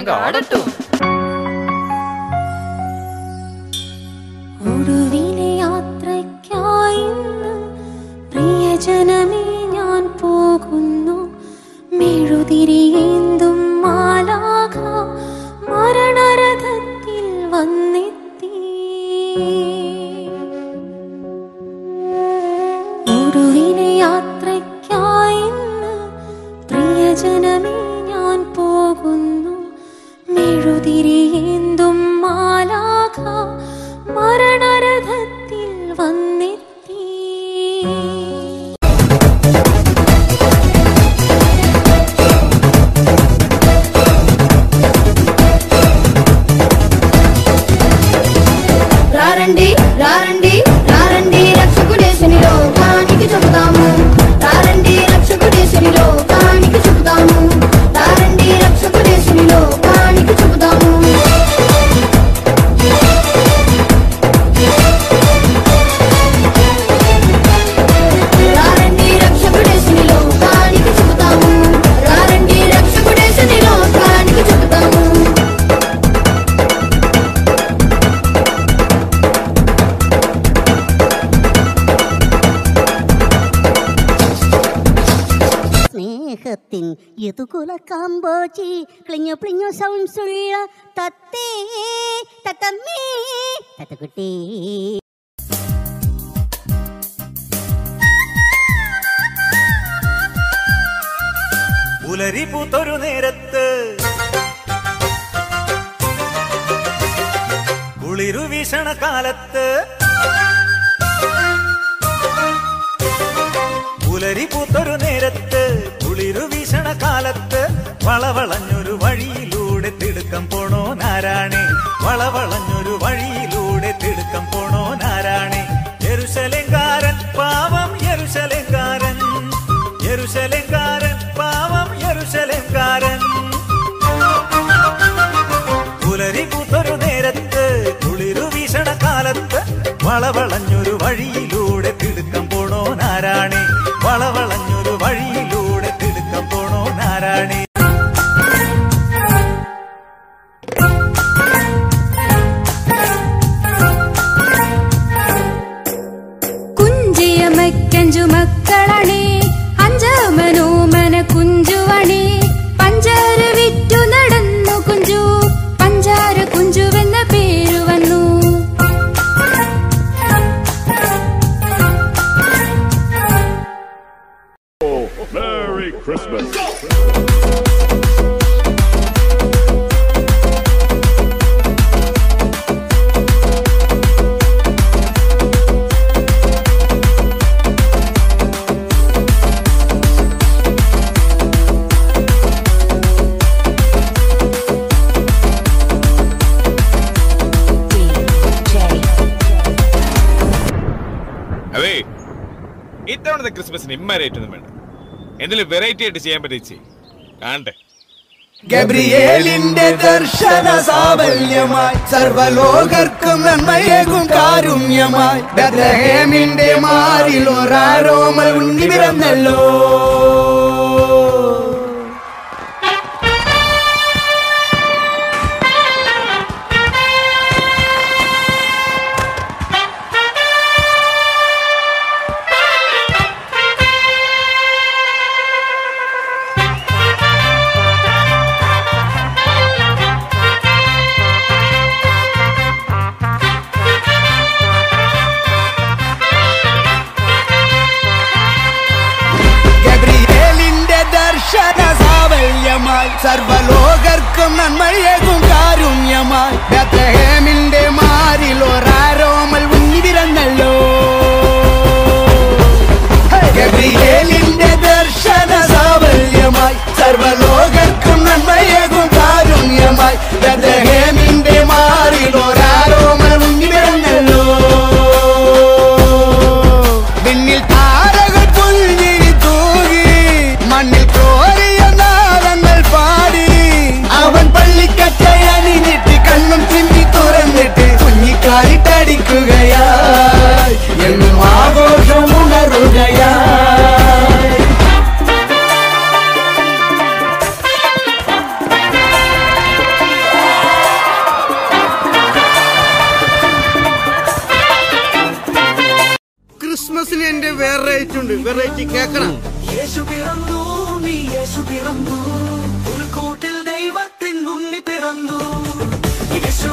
കാടട്ടു. ഒടുവിലെ യാത്രയ്ക്കായി പ്രിയജനമേ ഞാൻ പോകുന്നു. മെഴുതിരിയേന്തും മാലാഖ മരണരഥത്തിൽ വന്നെത്തി. ഒടുവിലെ യാത്രയ്ക്കായി പ്രിയജനമേ ഞാൻ പോകുന്നു. മെഴുതിരിയേന്തും മാലാഖ മരണരഥത്തിൽ വന്നെത്തി. రారండి రారండి రారండి రక్షకుడేసుని లోకానికి చెబుతాము. రారండి రక్షకుడేసుని లోకానికి చెబుతాము. రారండి రక్షకుడేసుని లోకానికి చెబుతాము. రారండి రక్షకుడేసుని లోకానికి చెబుతాము. రారండి రక్షకుడేసుని లోకానికి చెబుతాము. സ്നേഹത്തിൻ യതുകുല കാമ്പോചി ക്ലിഞ്ഞു പ്ലിഞ്ഞു സൗണ്ട്സുള്ള തത്തേ തത്തമ്മേ തത്തക്കുട്ടി. പുലരി പൂത്തൊരു നേരത്ത് കുളിരു വീശണ കാലത്ത് പുലരി പൂത്തൊരു നേരത്ത് കുളിരു വീശണ കാലത്ത് വളവളഞ്ഞൊരു വഴിയിലൂടെ തിടുക്കം പോണോ നാരാണേ. വളവളഞ്ഞൊരു വഴിയിലൂടെ തിടുക്കം പോണോ നാരാണേ. യെരുശലേംകാരൻ പാവം യെരുശലേംകാരൻ. യെരുശലേംകാരൻ പാവം യെരുശലേംകാരൻ. പുലരി പൂത്തൊരു നേരത്ത് കുളിരു വീശണ കാലത്ത് വളവളഞ്ഞൊരു വഴിയിലൂടെ തിടുക്കം പോണോ നാരാണേ. വളവളഞ്ഞൊരു വഴിയിലൂടെ തിടുക്കം പോണോ നാരാണേ. കുഞ്ചിയമക്കഞ്ചു മക്കളണേ അഞ്ചാമനോമന കുഞ്ചുവണേ. പഞ്ചാര വിറ്റു നടന്നു കുഞ്ചു പഞ്ചാര കുഞ്ചുവെന്ന പേരു വന്നു. Merry Christmas. അതെ, ഇത്തവണത്തെ ക്രിസ്മസിന് ഇമ്മാരായിട്ടൊന്നും വേണ്ട. എന്തെങ്കിലും വെറൈറ്റി ആയിട്ട് ചെയ്യാൻ പറ്റിച്ച് കാണട്ടെ. ഗബ്രിയേലിന്റെ ദർശന സാഫല്യമായി സർവലോകർക്കും നന്മയേകും കാരുണ്യമായി ബെത്ലഹേമിന്റെ മാറിൽ ഒരാരോമൽ ഉണ്ണി പിറന്നല്ലോ. സർവലോകർക്കും നന്മയേകും കാരുണ്യമായി ബെത്ലഹേമിന്റെ മാറിൽ ഒരാരോമൽ ഉണ്ണി പിറന്നല്ലോ. ഗബ്രിയേലിന്റെ ദർശന സാഫല്യമായി സർവലോകർക്കും നന്മയേകും കാരുണ്യമായി ബെത്ലഹേമിന്റെ മാറിൽ ഒരാരോമൽ ഉണ്ണി പിറന്നല്ലോ. വിണ്ണിൽ താരകൾ പുൽഞ്ഞി തൂകി മണ്ണിൽ കോരിയ നാദങ്ങൾ പാടി അവൻ പള്ളിക്കച്ചയണിഞ്ഞിട്ട് കണ്ണും ചിമ്മി തുറന്നിട്ട് കുഞ്ഞിക്കാലിട്ടടിക്കുകയായി എന്നും ആഘോഷം ഉണരുകയായി. ക്രിസ്മസിന് എന്റെ വെറൈറ്റി ഉണ്ട്, വെറൈറ്റി കേക്കണം. യേശു പിറന്നു, നീ യേശു പിറന്നു, ഒരു കൂട്ടിൽ ദൈവത്തിൻ ഉണ്ണി പിറന്നു. യേശു